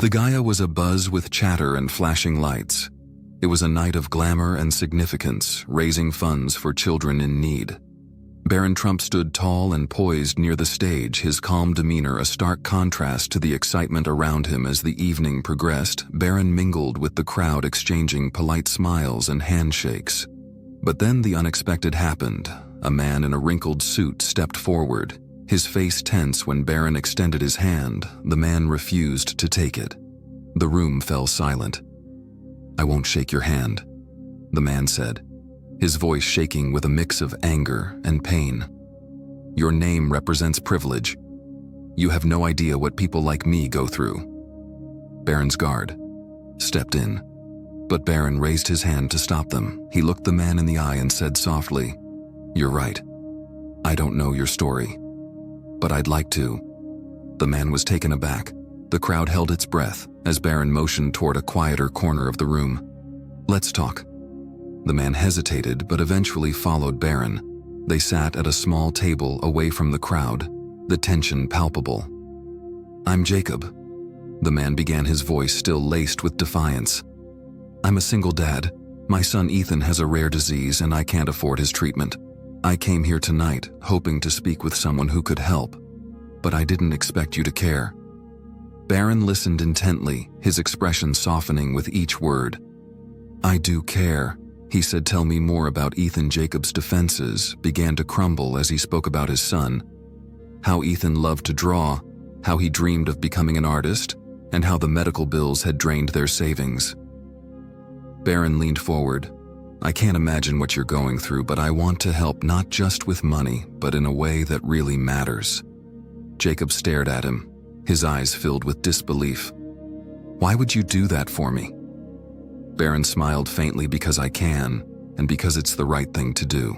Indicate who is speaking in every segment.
Speaker 1: The Gaia was abuzz with chatter and flashing lights. It was a night of glamour and significance, raising funds for children in need. Barron Trump stood tall and poised near the stage, his calm demeanor a stark contrast to the excitement around him. As the evening progressed, Barron mingled with the crowd, exchanging polite smiles and handshakes. But then the unexpected happened. A man in a wrinkled suit stepped forward, his face tense. When Barron extended his hand, the man refused to take it. The room fell silent. "I won't shake your hand," the man said, his voice shaking with a mix of anger and pain. "Your name represents privilege. You have no idea what people like me go through." Barron's guard stepped in, but Barron raised his hand to stop them. He looked the man in the eye and said softly, "You're right. I don't know your story, but I'd like to." The man was taken aback. The crowd held its breath as Barron motioned toward a quieter corner of the room. "Let's talk." The man hesitated but eventually followed Barron. They sat at a small table away from the crowd, the tension palpable. "I'm Jacob," the man began, his voice still laced with defiance. "I'm a single dad. My son Ethan has a rare disease and I can't afford his treatment. I came here tonight hoping to speak with someone who could help, but I didn't expect you to care." Barron listened intently, his expression softening with each word. "I do care," he said. "Tell me more about Ethan." Jacob's defenses began to crumble as he spoke about his son. How Ethan loved to draw, how he dreamed of becoming an artist, and how the medical bills had drained their savings. Barron leaned forward. "I can't imagine what you're going through, but I want to help, not just with money, but in a way that really matters." Jacob stared at him, his eyes filled with disbelief. "Why would you do that for me?" Barron smiled faintly. "Because I can, and because it's the right thing to do."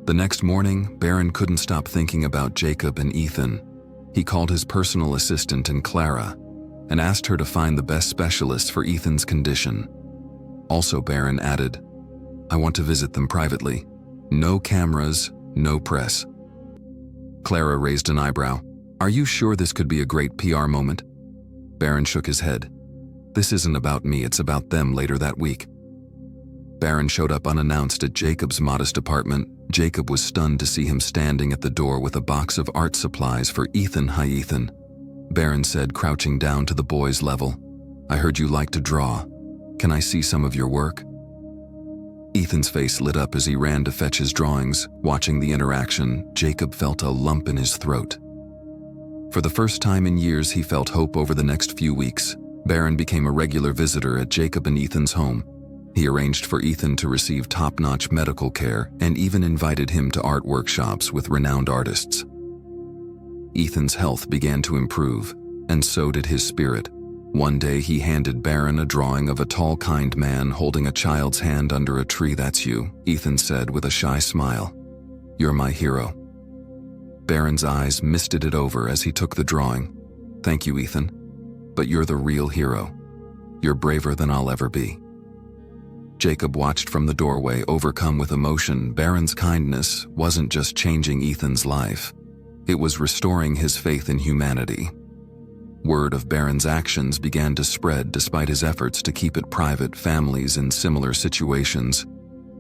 Speaker 1: The next morning, Barron couldn't stop thinking about Jacob and Ethan. He called his personal assistant in Clara and asked her to find the best specialists for Ethan's condition. Also, Barron added, "I want to visit them privately. No cameras, no press." Clara raised an eyebrow. "Are you sure this could be a great PR moment?" Barron shook his head. "This isn't about me, it's about them." Later that week, Barron showed up unannounced at Jacob's modest apartment. Jacob was stunned to see him standing at the door with a box of art supplies for Ethan. "Hi, Ethan," Barron said, crouching down to the boy's level. "I heard you like to draw. Can I see some of your work?" Ethan's face lit up as he ran to fetch his drawings. Watching the interaction, Jacob felt a lump in his throat. For the first time in years, he felt hope. Over the next few weeks, Barron became a regular visitor at Jacob and Ethan's home. He arranged for Ethan to receive top-notch medical care and even invited him to art workshops with renowned artists. Ethan's health began to improve, and so did his spirit. One day he handed Barron a drawing of a tall, kind man holding a child's hand under a tree. "That's you," Ethan said with a shy smile. "You're my hero." Barron's eyes misted it over as he took the drawing. "Thank you, Ethan. But you're the real hero. You're braver than I'll ever be." Jacob watched from the doorway, overcome with emotion. Barron's kindness wasn't just changing Ethan's life. It was restoring his faith in humanity. Word of Barron's actions began to spread despite his efforts to keep it private. Families in similar situations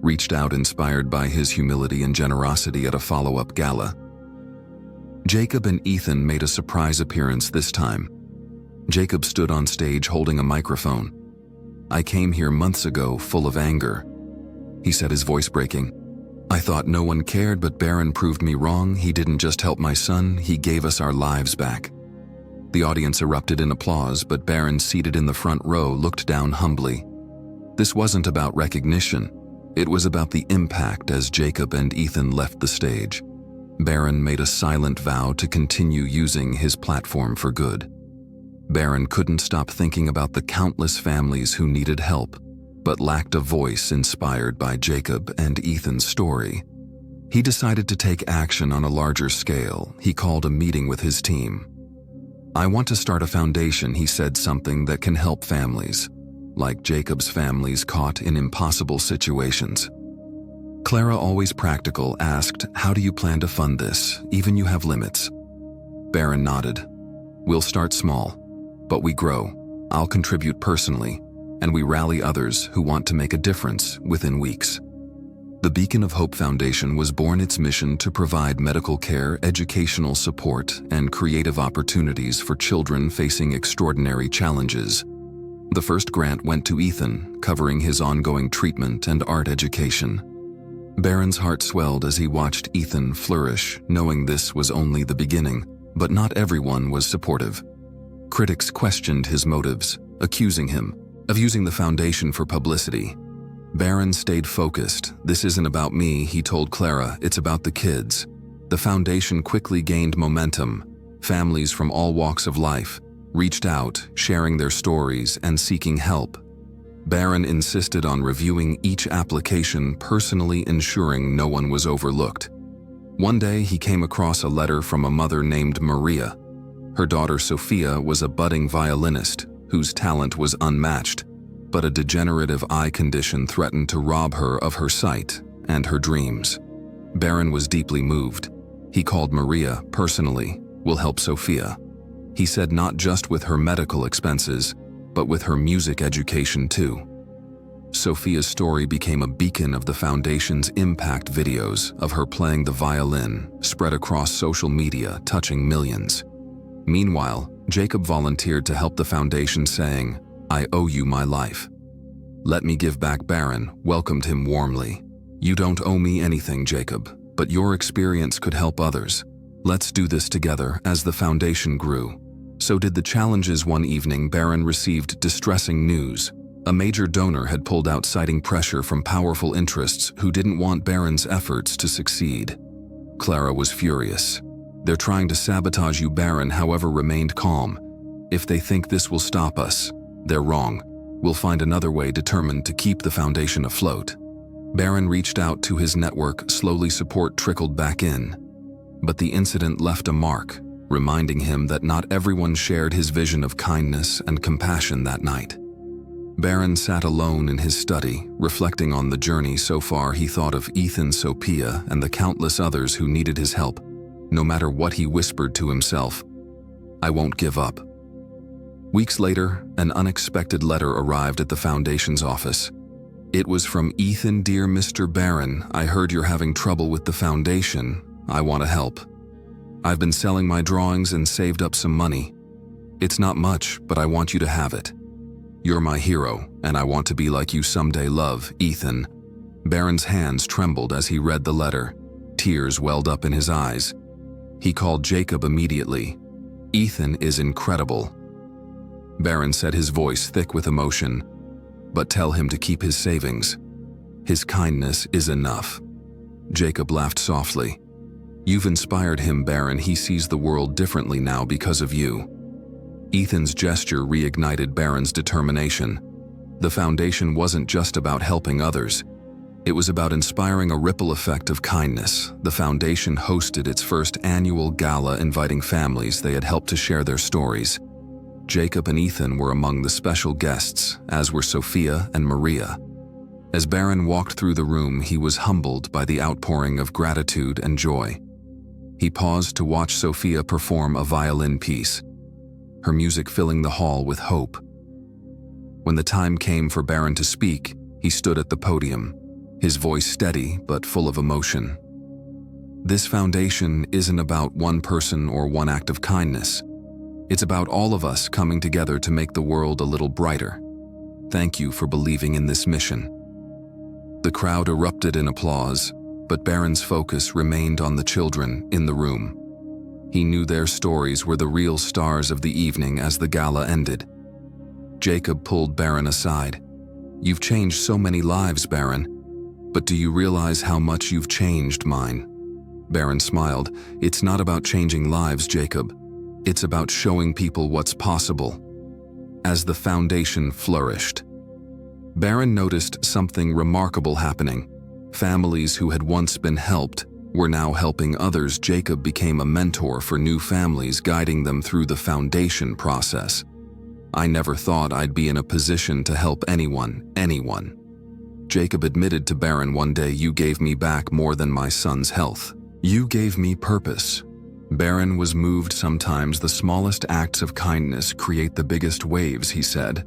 Speaker 1: reached out, inspired by his humility and generosity. At a follow-up gala, Jacob and Ethan made a surprise appearance this time. Jacob stood on stage holding a microphone. "I came here months ago full of anger," he said, his voice breaking. "I thought no one cared, but Barron proved me wrong. He didn't just help my son, he gave us our lives back." The audience erupted in applause, but Barron, seated in the front row, looked down humbly. This wasn't about recognition. It was about the impact. As Jacob and Ethan left the stage, Barron made a silent vow to continue using his platform for good. Barron couldn't stop thinking about the countless families who needed help, but lacked a voice. Inspired by Jacob and Ethan's story, he decided to take action on a larger scale. He called a meeting with his team. "I want to start a foundation," he said, "something that can help families, like Jacob's families caught in impossible situations." Clara, always practical, asked, "How do you plan to fund this? Even you have limits." Barron nodded. "We'll start small, but we grow." I'll contribute personally, and we rally others who want to make a difference within weeks. The Beacon of Hope Foundation was born its mission to provide medical care, educational support, and creative opportunities for children facing extraordinary challenges. The first grant went to Ethan, covering his ongoing treatment and art education. Barron's heart swelled as he watched Ethan flourish, knowing this was only the beginning, but not everyone was supportive. Critics questioned his motives, accusing him of using the foundation for publicity. Barron stayed focused. "This isn't about me," he told Clara, "it's about the kids." The foundation quickly gained momentum. Families from all walks of life reached out, sharing their stories and seeking help. Barron insisted on reviewing each application personally, ensuring no one was overlooked. One day, he came across a letter from a mother named Maria. Her daughter Sophia was a budding violinist whose talent was unmatched, but a degenerative eye condition threatened to rob her of her sight and her dreams. Barron was deeply moved. He called Maria personally. "We'll help Sophia," he said, "not just with her medical expenses, but with her music education too." Sophia's story became a beacon of the foundation's impact. Videos of her playing the violin spread across social media, touching millions. Meanwhile, Jacob volunteered to help the foundation, saying, "I owe you my life." "Let me give back." Barron welcomed him warmly. "You don't owe me anything, Jacob, but your experience could help others. Let's do this together." As the foundation grew, so did the challenges. One evening, Barron received distressing news. A major donor had pulled out, citing pressure from powerful interests who didn't want Barron's efforts to succeed. Clara was furious. "They're trying to sabotage you." Barron, however, remained calm. "If they think this will stop us, they're wrong. We'll find another way." Determined to keep the foundation afloat, Barron reached out to his network. Slowly, support trickled back in. But the incident left a mark, reminding him that not everyone shared his vision of kindness and compassion that night. Barron sat alone in his study, reflecting on the journey so far. He thought of Ethan, Sophia, and the countless others who needed his help. No matter what, he whispered to himself, "I won't give up." Weeks later, an unexpected letter arrived at the foundation's office. It was from Ethan. "Dear Mr. Barron, I heard you're having trouble with the foundation. I want to help. I've been selling my drawings and saved up some money. It's not much, but I want you to have it. You're my hero, and I want to be like you someday. Love, Ethan." Barron's hands trembled as he read the letter. Tears welled up in his eyes. He called Jacob immediately. "Ethan is incredible," Barron said, his voice thick with emotion. "But tell him to keep his savings. His kindness is enough." Jacob laughed softly. "You've inspired him, Barron. He sees the world differently now because of you." Ethan's gesture reignited Barron's determination. The foundation wasn't just about helping others. It was about inspiring a ripple effect of kindness. The foundation hosted its first annual gala, inviting families they had helped to share their stories. Jacob and Ethan were among the special guests, as were Sophia and Maria. As Barron walked through the room, he was humbled by the outpouring of gratitude and joy. He paused to watch Sophia perform a violin piece, her music filling the hall with hope. When the time came for Barron to speak, he stood at the podium, his voice steady but full of emotion. "This foundation isn't about one person or one act of kindness. It's about all of us coming together to make the world a little brighter. Thank you for believing in this mission." The crowd erupted in applause, but Barron's focus remained on the children in the room. He knew their stories were the real stars of the evening. As the gala ended, Jacob pulled Barron aside. "You've changed so many lives, Barron, but do you realize how much you've changed mine?" Barron smiled. "It's not about changing lives, Jacob. It's about showing people what's possible." As the foundation flourished, Barron noticed something remarkable happening. Families who had once been helped were now helping others. Jacob became a mentor for new families, guiding them through the foundation process. "I never thought I'd be in a position to help anyone. Jacob admitted to Barron one day, "You gave me back more than my son's health. You gave me purpose." Barron was moved. Sometimes the smallest acts of kindness create the biggest waves, he said.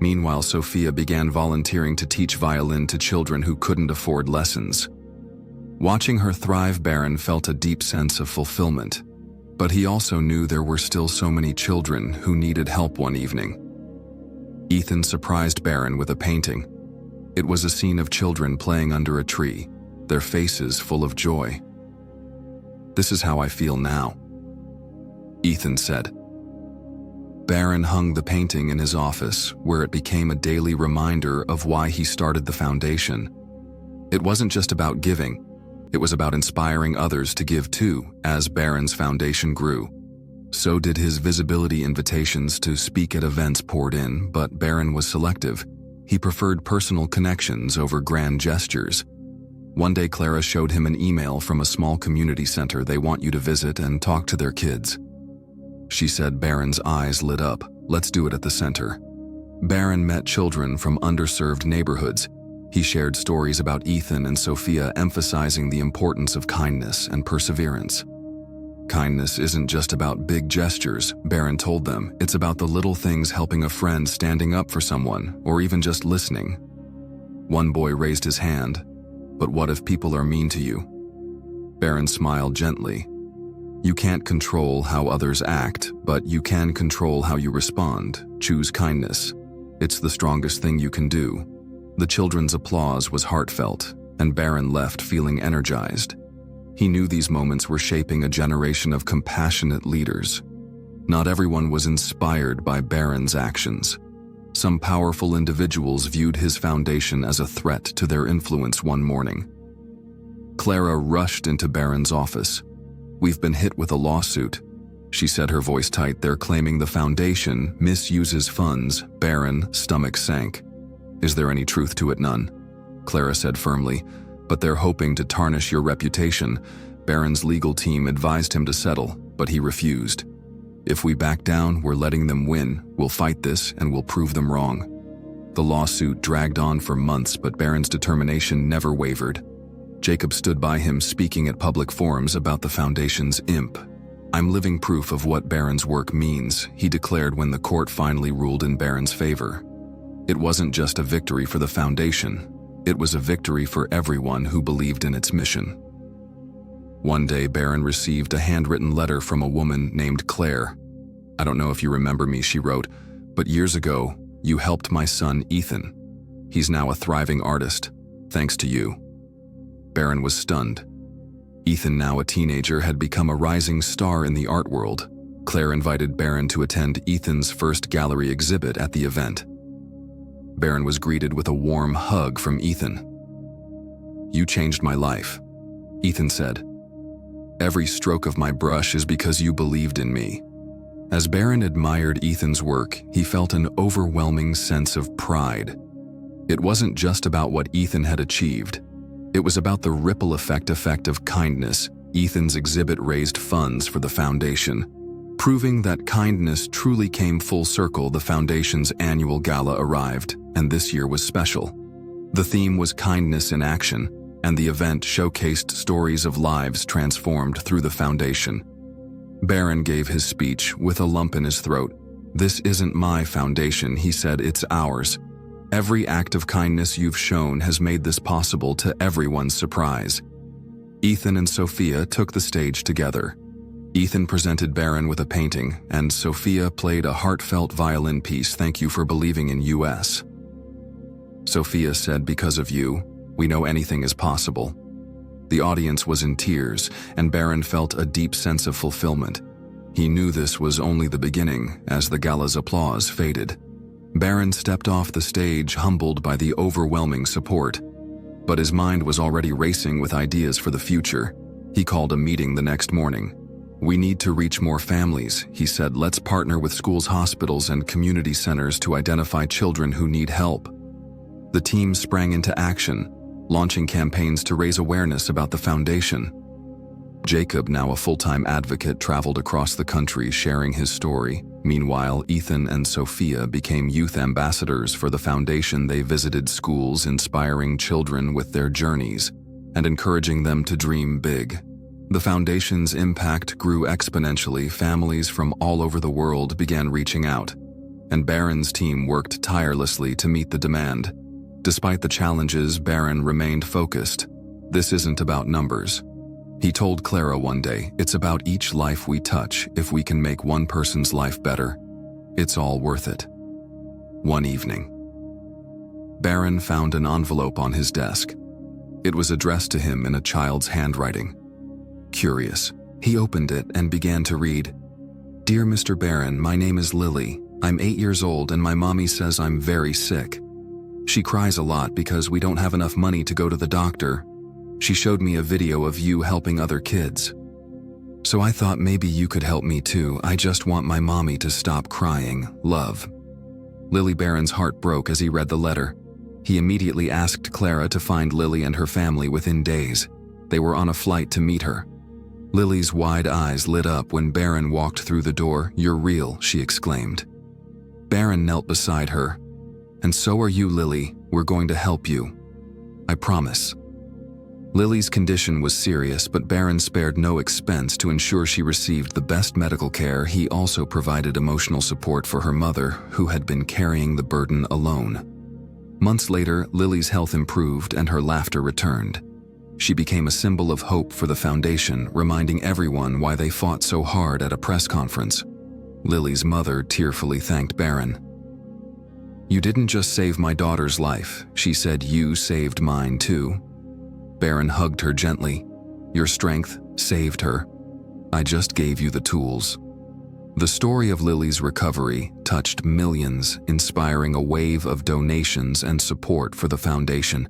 Speaker 1: Meanwhile, Sophia began volunteering to teach violin to children who couldn't afford lessons. Watching her thrive, Barron felt a deep sense of fulfillment. But he also knew there were still so many children who needed help. One evening, Ethan surprised Barron with a painting. It was a scene of children playing under a tree, their faces full of joy. "This is how I feel now," Ethan said. Barron hung the painting in his office, where it became a daily reminder of why he started the foundation. It wasn't just about giving, it was about inspiring others to give too. As Barron's foundation grew, so did his visibility. Invitations to speak at events poured in, but Barron was selective. He preferred personal connections over grand gestures. One day, Clara showed him an email from a small community center. "They want you to visit and talk to their kids," she said. Barron's eyes lit up. "Let's do it at the center." Barron met children from underserved neighborhoods. He shared stories about Ethan and Sophia, emphasizing the importance of kindness and perseverance. "Kindness isn't just about big gestures," Barron told them. "It's about the little things, helping a friend, standing up for someone, or even just listening." One boy raised his hand. "But what if people are mean to you?" Barron smiled gently. "You can't control how others act, but you can control how you respond. Choose kindness. It's the strongest thing you can do." The children's applause was heartfelt, and Barron left feeling energized. He knew these moments were shaping a generation of compassionate leaders. Not everyone was inspired by Barron's actions. Some powerful individuals viewed his foundation as a threat to their influence. One morning, Clara rushed into Barron's office. "We've been hit with a lawsuit," she said, her voice tight. "They're claiming the foundation misuses funds." Barron's stomach sank. "Is there any truth to it?" "None," Clara said firmly. "But they're hoping to tarnish your reputation." Barron's legal team advised him to settle, but he refused. "If we back down, we're letting them win. We'll fight this and we'll prove them wrong." The lawsuit dragged on for months, but Barron's determination never wavered. Jacob stood by him, speaking at public forums about the foundation's imp. "I'm living proof of what Barron's work means," he declared when the court finally ruled in Barron's favor. It wasn't just a victory for the foundation. It was a victory for everyone who believed in its mission. One day, Barron received a handwritten letter from a woman named Claire. "I don't know if you remember me," she wrote, "but years ago, you helped my son Ethan. He's now a thriving artist, thanks to you." Barron was stunned. Ethan, now a teenager, had become a rising star in the art world. Claire invited Barron to attend Ethan's first gallery exhibit at the event. Barron was greeted with a warm hug from Ethan. "You changed my life," Ethan said. "Every stroke of my brush is because you believed in me." As Barron admired Ethan's work, he felt an overwhelming sense of pride. It wasn't just about what Ethan had achieved. It was about the ripple effect of kindness. Ethan's exhibit raised funds for the foundation, proving that kindness truly came full circle. The foundation's annual gala arrived, and this year was special. The theme was kindness in action, and the event showcased stories of lives transformed through the foundation. Barron gave his speech with a lump in his throat. "This isn't my foundation," he said, "it's ours. Every act of kindness you've shown has made this possible." To everyone's surprise, Ethan and Sophia took the stage together. Ethan presented Barron with a painting, and Sophia played a heartfelt violin piece. "Thank you for believing in us," Sophia said. "Because of you, we know anything is possible." The audience was in tears, and Barron felt a deep sense of fulfillment. He knew this was only the beginning. As the gala's applause faded, Barron stepped off the stage, humbled by the overwhelming support. But his mind was already racing with ideas for the future. He called a meeting the next morning. "We need to reach more families," he said. "Let's partner with schools, hospitals, and community centers to identify children who need help." The team sprang into action, launching campaigns to raise awareness about the foundation. Jacob, now a full-time advocate, traveled across the country sharing his story. Meanwhile, Ethan and Sophia became youth ambassadors for the foundation. They visited schools, inspiring children with their journeys and encouraging them to dream big. The foundation's impact grew exponentially. Families from all over the world began reaching out, and Barron's team worked tirelessly to meet the demand. Despite the challenges, Barron remained focused. "This isn't about numbers," he told Clara one day. "It's about each life we touch. If we can make one person's life better, it's all worth it." One evening, Barron found an envelope on his desk. It was addressed to him in a child's handwriting. Curious, he opened it and began to read. "Dear Mr. Barron, my name is Lily. I'm 8 years old and my mommy says I'm very sick. She cries a lot because we don't have enough money to go to the doctor. She showed me a video of you helping other kids. So I thought maybe you could help me too. I just want my mommy to stop crying. Love." Lily Barron's heart broke as he read the letter. He immediately asked Clara to find Lily and her family within days. They were on a flight to meet her. Lily's wide eyes lit up when Barron walked through the door. "You're real," she exclaimed. Barron knelt beside her. "And so are you, Lily. We're going to help you. I promise." Lily's condition was serious, but Barron spared no expense to ensure she received the best medical care. He also provided emotional support for her mother, who had been carrying the burden alone. Months later, Lily's health improved and her laughter returned. She became a symbol of hope for the foundation, reminding everyone why they fought so hard at a press conference. Lily's mother tearfully thanked Barron. "You didn't just save my daughter's life," she said, "you saved mine too." Barron hugged her gently. "Your strength saved her. I just gave you the tools." The story of Lily's recovery touched millions, inspiring a wave of donations and support for the foundation.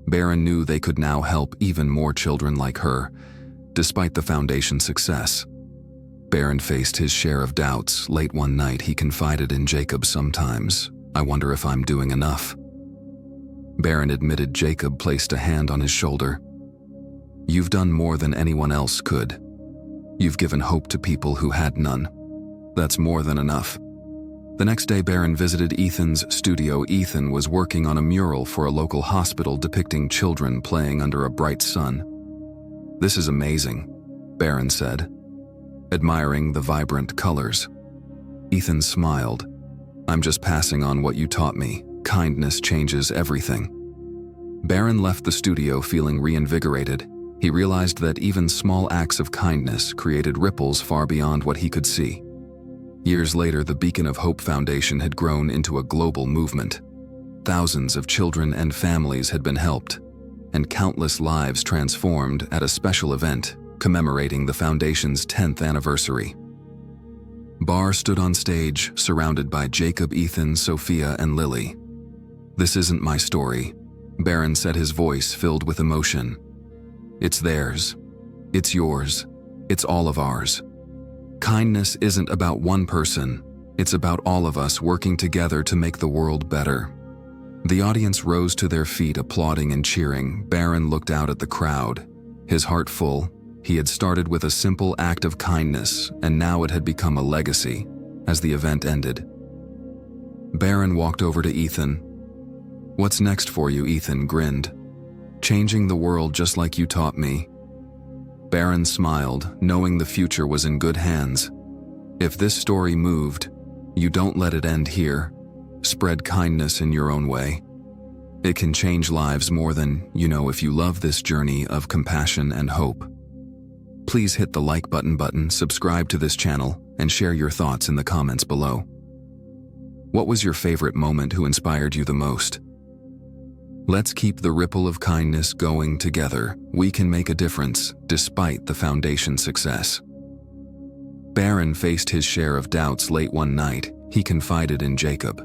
Speaker 1: Barron knew they could now help even more children like her. Despite the foundation's success, Barron faced his share of doubts. Late one night, he confided in Jacob. "Sometimes, I wonder if I'm doing enough." Barron admitted. Jacob placed a hand on his shoulder. "You've done more than anyone else could. You've given hope to people who had none. That's more than enough." The next day, Barron visited Ethan's studio. Ethan was working on a mural for a local hospital depicting children playing under a bright sun. "This is amazing," Barron said, admiring the vibrant colors. Ethan smiled. "I'm just passing on what you taught me. Kindness changes everything." Barron left the studio feeling reinvigorated. He realized that even small acts of kindness created ripples far beyond what he could see. Years later, the Beacon of Hope Foundation had grown into a global movement. Thousands of children and families had been helped, and countless lives transformed at a special event commemorating the foundation's 10th anniversary. Barr stood on stage, surrounded by Jacob, Ethan, Sophia, and Lily. "This isn't my story," Barron said, his voice filled with emotion. "It's theirs. It's yours. It's all of ours. Kindness isn't about one person. It's about all of us working together to make the world better." The audience rose to their feet, applauding and cheering. Barron looked out at the crowd, his heart full. He had started with a simple act of kindness, and now it had become a legacy. As the event ended, Barron walked over to Ethan. "What's next for you?" Ethan grinned. "Changing the world just like you taught me." Barron smiled, knowing the future was in good hands. "If this story moved, you don't let it end here. Spread kindness in your own way. It can change lives more than you know if you love this journey of compassion and hope." Please hit the like button, subscribe to this channel, and share your thoughts in the comments below. What was your favorite moment? Who inspired you the most? Let's keep the ripple of kindness going together. We can make a difference despite the foundation's success. Barron faced his share of doubts. Late one night, he confided in Jacob.